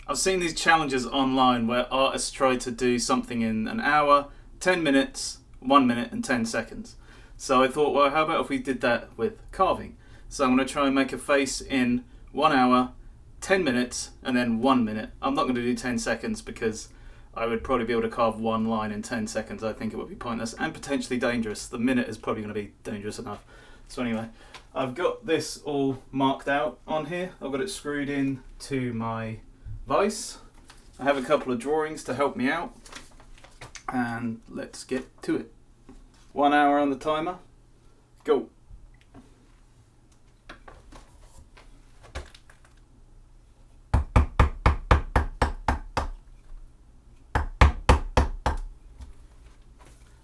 I've seen these challenges online where artists try to do something in an hour, 10 minutes, 1 minute and 10 seconds. So I thought, well, how about if we did that with carving? So I'm going to try and make a face in 1 hour, 10 minutes and then 1 minute. I'm not going to do 10 seconds because I would probably be able to carve one line in 10 seconds. I think it would be pointless and potentially dangerous. The minute is probably going to be dangerous enough. So anyway, I've got this all marked out on here. I've got it screwed in to my vise. I have a couple of drawings to help me out. And let's get to it. 1 hour on the timer. Go.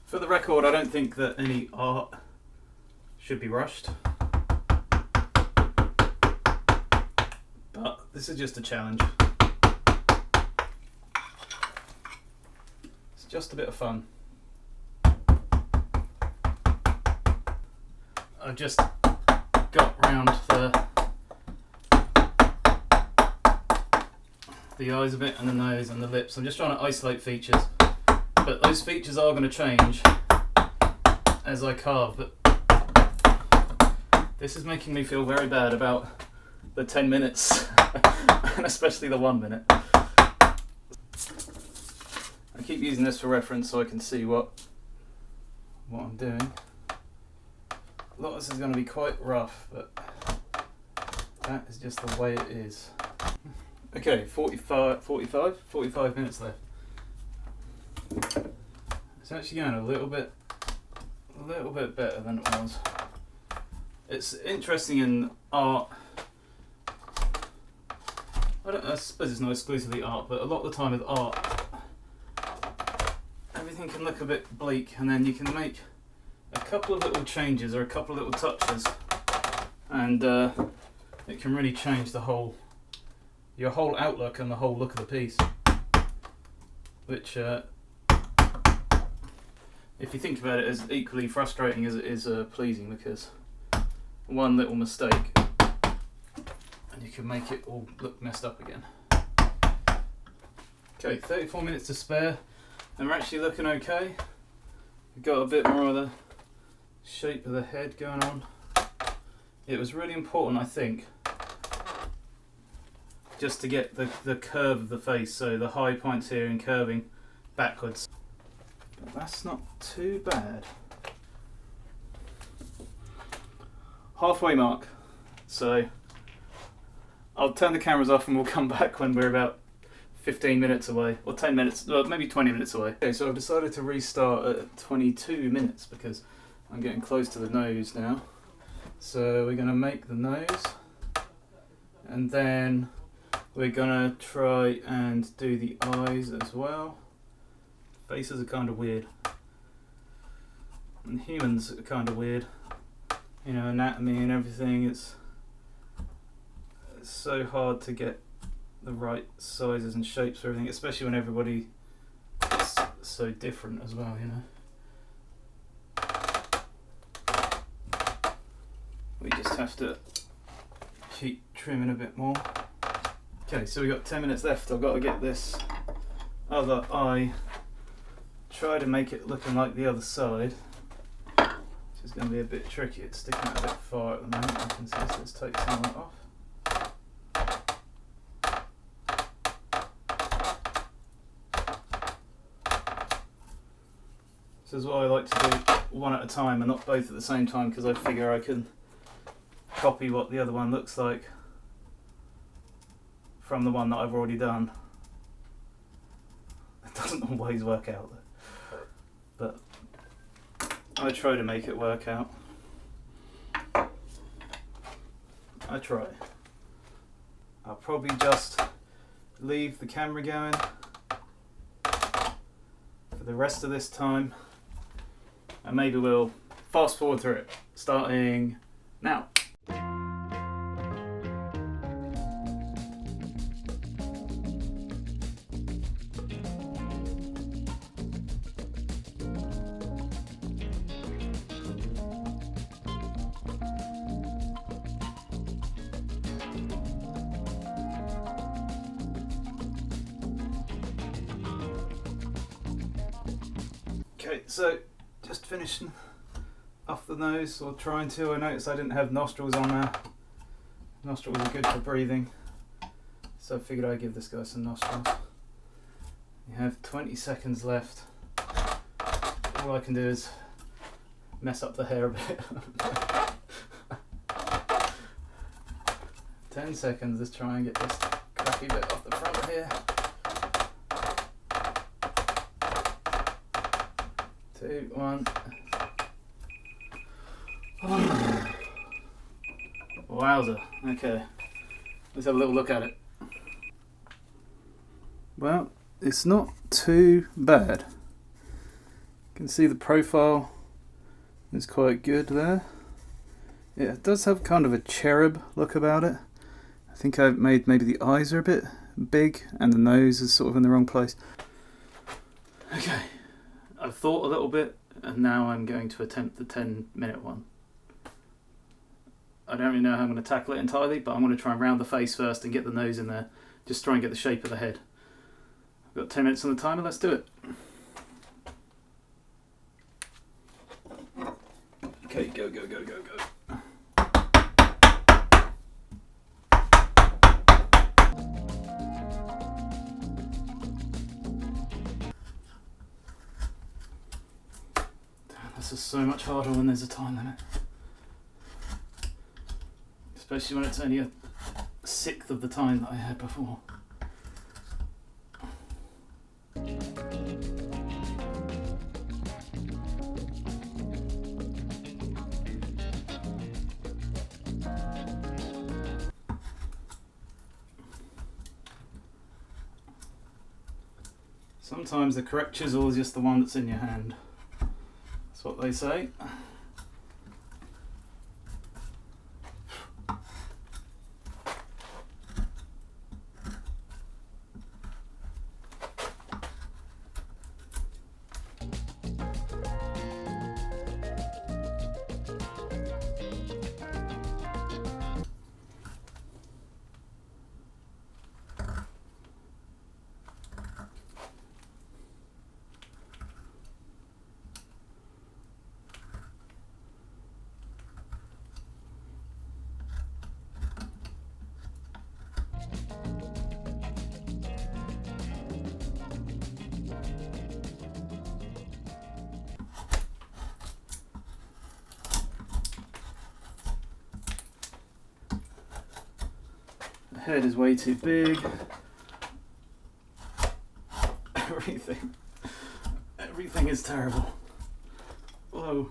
For the record, I don't think that any art should be rushed. But this is just a challenge. It's just a bit of fun. I've just got round the eyes a bit and the nose and the lips. I'm just trying to isolate features. But those features are going to change as I carve, but this is making me feel very bad about the 10 minutes and especially the 1 minute. I keep using this for reference so I can see what I'm doing. A lot of this is going to be quite rough, but that is just the way it is. Okay, 45 minutes left. It's actually going a little bit better than it was. It's interesting in art. I suppose it's not exclusively art, but a lot of the time with art, everything can look a bit bleak, and then you can make a couple of little changes or a couple of little touches, and it can really change your whole outlook and the whole look of the piece. Which, if you think about it, is equally frustrating as it is pleasing, because one little mistake and you can make it all look messed up again. Okay, 34 minutes to spare and we're actually looking okay. We've got a bit more of the shape of the head going on. It was really important, I think, just to get the curve of the face, so the high points here and curving backwards. But that's not too bad. Halfway mark. So I'll turn the cameras off and we'll come back when we're about 15 minutes away, or 10 minutes, well, maybe 20 minutes away. Okay, so I've decided to restart at 22 minutes because I'm getting close to the nose now. So we're going to make the nose, and then we're going to try and do the eyes as well. Faces are kind of weird, and humans are kind of weird. You know, anatomy and everything. It's so hard to get the right sizes and shapes for everything, especially when everybody is so different as well. You know, we just have to keep trimming a bit more. Okay, so we've got 10 minutes left. I've got to get this other eye. Try to make it looking like the other side, which is going to be a bit tricky. It's sticking out a bit far at the moment, I can see, so let's take some of it off. This is why I like to do one at a time and not both at the same time, because I figure I can copy what the other one looks like from the one that I've already done. It doesn't always work out though, but I try to make it work out. I try. I'll probably just leave the camera going for the rest of this time, and maybe we'll fast forward through it, starting now. so just finishing off the nose, or trying to. I noticed I didn't have nostrils on there. Nostrils are good for breathing, so I figured I'd give this guy some nostrils. You have 20 seconds left. All I can do is mess up the hair a bit. 10 seconds, let's try and get this crappy bit off the front here. 2, 1. Oh. Wowza. Okay, let's have a little look at it. Well, it's not too bad. You can see the profile is quite good there. Yeah, it does have kind of a cherub look about it. I think I've made maybe the eyes are a bit big and the nose is sort of in the wrong place. Okay, I've thought a little bit and now I'm going to attempt the 10-minute one. I don't really know how I'm going to tackle it entirely, but I'm going to try and round the face first and get the nose in there. Just try and get the shape of the head. I've got 10 minutes on the timer, let's do it. Okay, go, go, go, go, go. This is so much harder when there's a time limit. Especially when it's only a sixth of the time that I had before. Sometimes the correct chisel is just the one that's in your hand. That's what they say. The head is way too big. Everything is terrible. Whoa.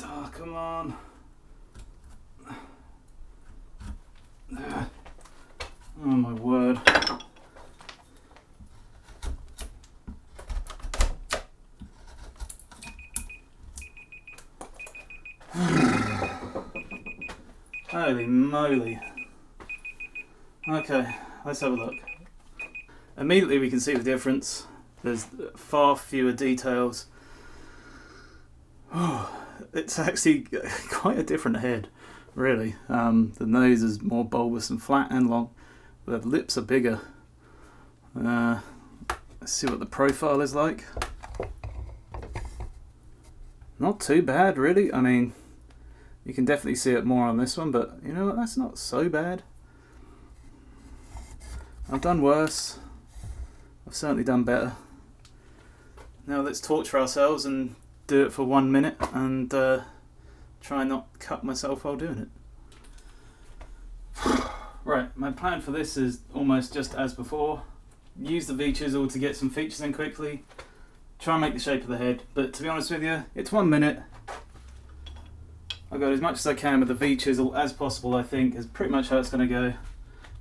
Oh, come on. Oh my word. Holy moly. Okay, let's have a look. Immediately we can see the difference. There's far fewer details. Oh, it's actually quite a different head, really. The nose is more bulbous and flat and long. The lips are bigger. Let's see what the profile is like. Not too bad, really. I mean, you can definitely see it more on this one, but you know what? That's not so bad. I've done worse. I've certainly done better. Now let's torture ourselves and do it for 1 minute and try not cut myself while doing it. Right, my plan for this is almost just as before. Use the V-chisel to get some features in quickly. Try and make the shape of the head, but to be honest with you, it's 1 minute. I've got as much as I can with the V-chisel as possible, I think, is pretty much how it's going to go.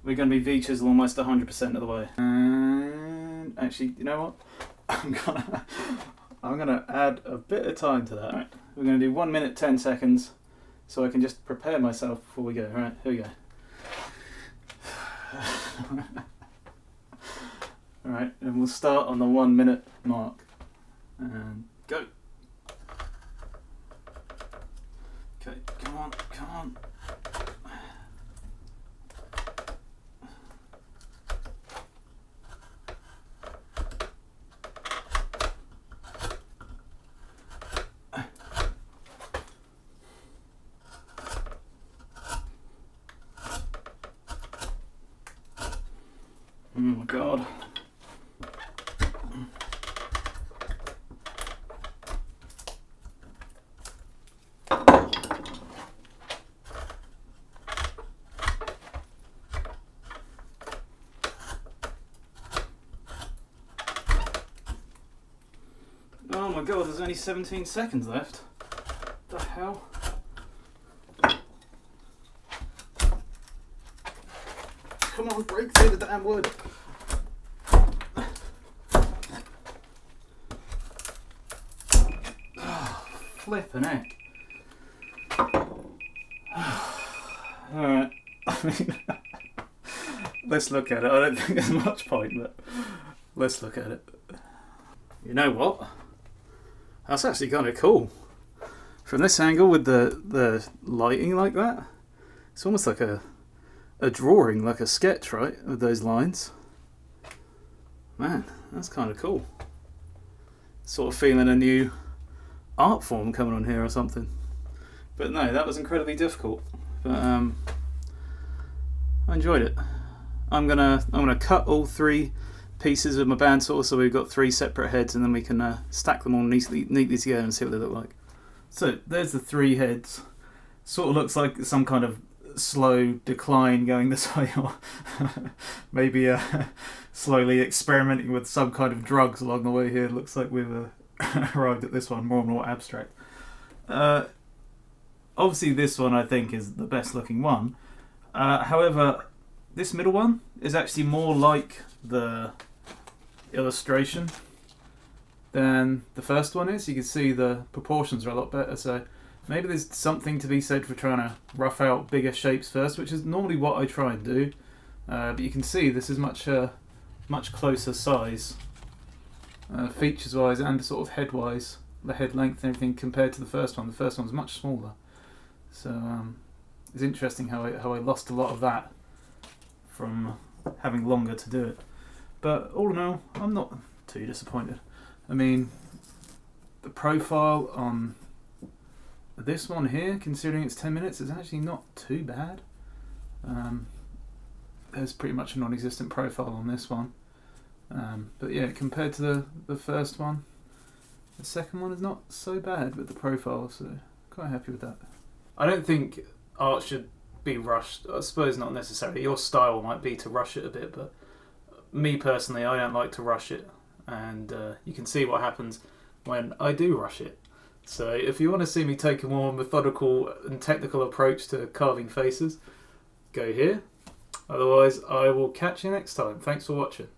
We're going to be V-chisel almost 100% of the way. And actually, you know what? I'm gonna add a bit of time to that. All right, we're gonna do 1 minute 10 seconds, so I can just prepare myself before we go. All right, here we go. All right, and we'll start on the 1 minute mark. And go. Okay, come on, come on. Oh my god. Oh my god, there's only 17 seconds left. What the hell? Come on, break through the damn wood. Oh, flippin' heck. Alright, I mean, let's look at it. I don't think there's much point, but let's look at it. You know what? That's actually kind of cool. From this angle with the lighting like that, it's almost like a drawing, like a sketch, right? With those lines. Man, that's kind of cool. Sort of feeling a new art form coming on here or something. But no, that was incredibly difficult. But I enjoyed it. I'm gonna cut all 3 pieces with my bandsaw, so we've got 3 separate heads, and then we can stack them all neatly together and see what they look like. So there's the 3 heads. Sort of looks like some kind of slow decline going this way, or maybe slowly experimenting with some kind of drugs along the way here. Looks like we've arrived at this one more and more abstract. Obviously this one I think is the best looking one. However, this middle one is actually more like the illustration than the first one is. You can see the proportions are a lot better, so maybe there's something to be said for trying to rough out bigger shapes first, which is normally what I try and do. But you can see this is much closer size, features wise and sort of head wise, the head length and everything compared to the first one. The first one's much smaller, so it's interesting how I lost a lot of that from having longer to do it. But all in all, I'm not too disappointed. I mean, the profile on this one here, considering it's 10 minutes, is actually not too bad. There's pretty much a non-existent profile on this one. But yeah, compared to the first one, the second one is not so bad with the profile, so quite happy with that. I don't think art should be rushed. I suppose not necessarily. Your style might be to rush it a bit, but me personally, I don't like to rush it. And you can see what happens when I do rush it. So if you want to see me take a more methodical and technical approach to carving faces, go here. Otherwise, I will catch you next time. Thanks for watching.